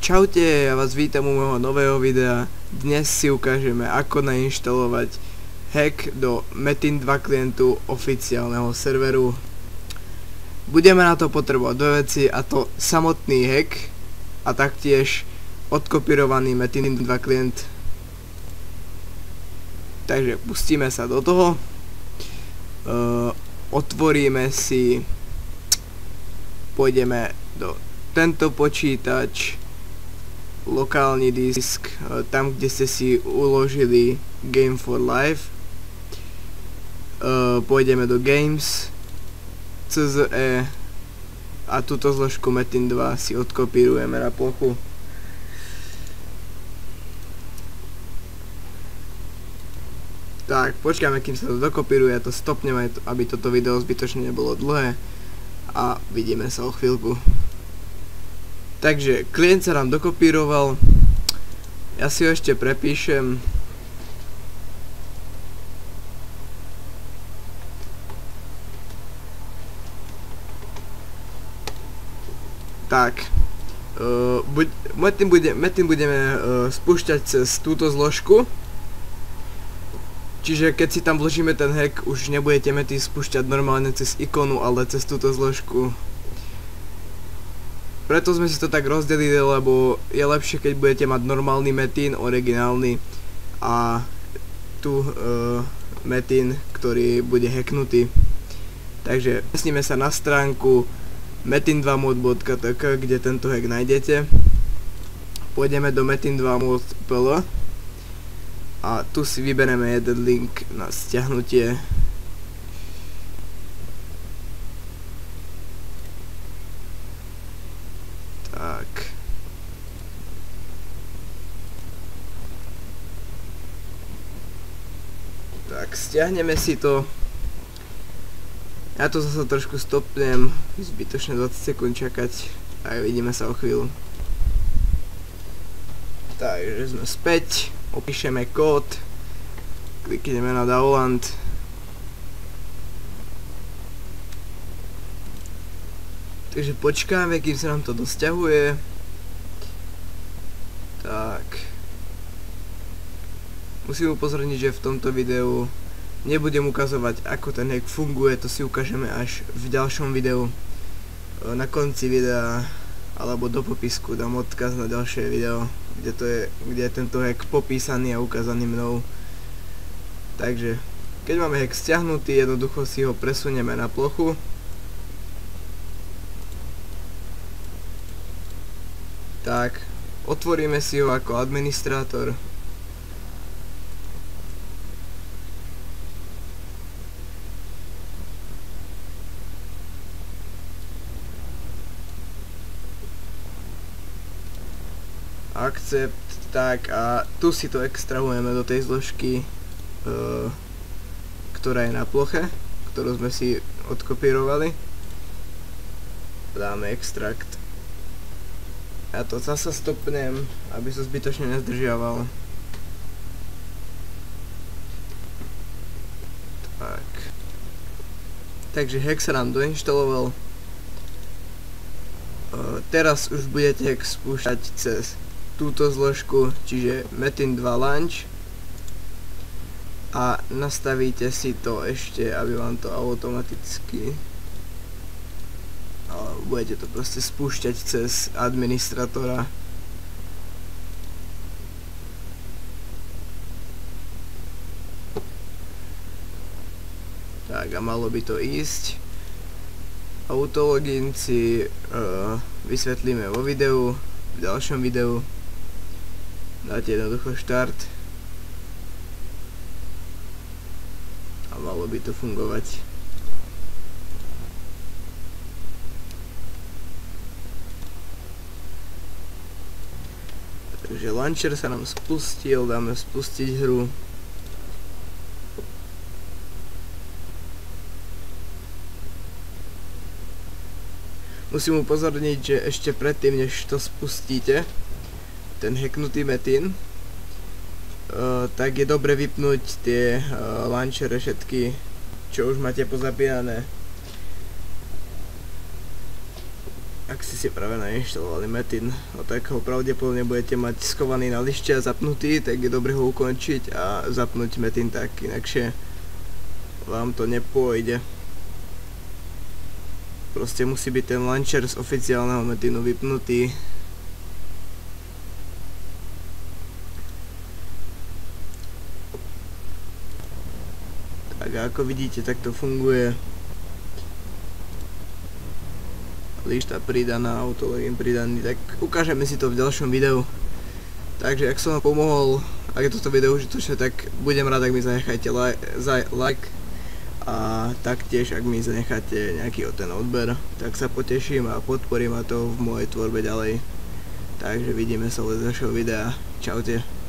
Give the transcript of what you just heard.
Čaute, ja vás vítam u môjho nového videa. Dnes si ukážeme, ako nainštalovať hack do Metin 2 klientu oficiálneho serveru. Budeme na to potrebovať dve veci, a to samotný hack a taktiež odkopírovaný Metin 2 klient. Takže pustíme sa do toho. Otvoríme si, pôjdeme do tento počítač, lokálny disk, tam kde ste si uložili Game for Life. Pôjdeme do Games, CZE a túto zložku Metin 2 si odkopírujeme na plochu. Tak, počkáme, kým sa to dokopíruje, to stopneme, aby toto video zbytočne nebolo dlhé a vidíme sa o chvíľku. Takže klient sa nám dokopíroval, ja si ho ešte prepíšem. Tak, Metin budeme spúšťať cez túto zložku. Čiže keď si tam vložíme ten hack, už nebudete Metin spúšťať normálne cez ikonu, ale cez túto zložku. Preto sme si to tak rozdelili, lebo je lepšie, keď budete mať normálny Metin, originálny, a tu Metin, ktorý bude hacknutý. Takže presníme sa na stránku metin2mod.tk, kde tento hack nájdete. Pôjdeme do metin2mod.pl a tu si vyberieme jeden link na stiahnutie. Tak, stiahneme si to. Ja to zase trošku stopnem, zbytočne 20 sekúnd čakať a vidíme sa o chvíľu. Takže sme späť, opíšeme kód, klikneme na download. Takže počkáme, kým sa nám to dosťahuje. Tak. Musím upozorniť, že v tomto videu nebudem ukazovať, ako ten hack funguje, to si ukážeme až v ďalšom videu. Na konci videa alebo do popisku dám odkaz na ďalšie video, kde je tento hack popísaný a ukázaný mnou. Takže, keď máme hack stiahnutý, jednoducho si ho presunieme na plochu. Tak, otvoríme si ho ako administrátor. Accept, tak, a tu si to extrahujeme do tej zložky, ktorá je na ploche, ktorú sme si odkopírovali. Dáme extrakt. Ja to zasa stopnem, aby sa zbytočne nezdržiaval. Tak. Takže hack sa nám doinštaloval. Teraz už budete hack spúšťať cez túto zložku, čiže Metin 2 launch, a nastavíte si to ešte, aby vám to automaticky, budete to proste spúšťať cez administratora. Tak, a malo by to ísť. Autologin si vysvetlíme vo videu, v ďalšom videu. Dáte jednoducho štart a malo by to fungovať. Takže launcher sa nám spustil, dáme spustiť hru. Musím upozorniť, že ešte predtým, než to spustíte, ten hacknutý Metin, tak je dobre vypnúť tie launchere všetky, čo už máte pozapínané. Ak ste si práve nainštalovali Metin, no tak ho pravdepodobne budete mať schovaný na lište a zapnutý, tak je dobre ho ukončiť a zapnúť Metin tak, inakšie vám to nepôjde. Proste musí byť ten launcher z oficiálneho Metinu vypnutý. Tak a ako vidíte, tak to funguje. Lišta pridaná, autologin pridaný, tak ukážeme si to v ďalšom videu. Takže ak som vám pomohol, ak je toto video užitočné, tak budem rád, ak mi zanecháte like a taktiež ak mi zanecháte nejaký ten odber, tak sa poteším a podporím ma to v mojej tvorbe ďalej. Takže vidíme sa u ďalšieho videa. Čaute.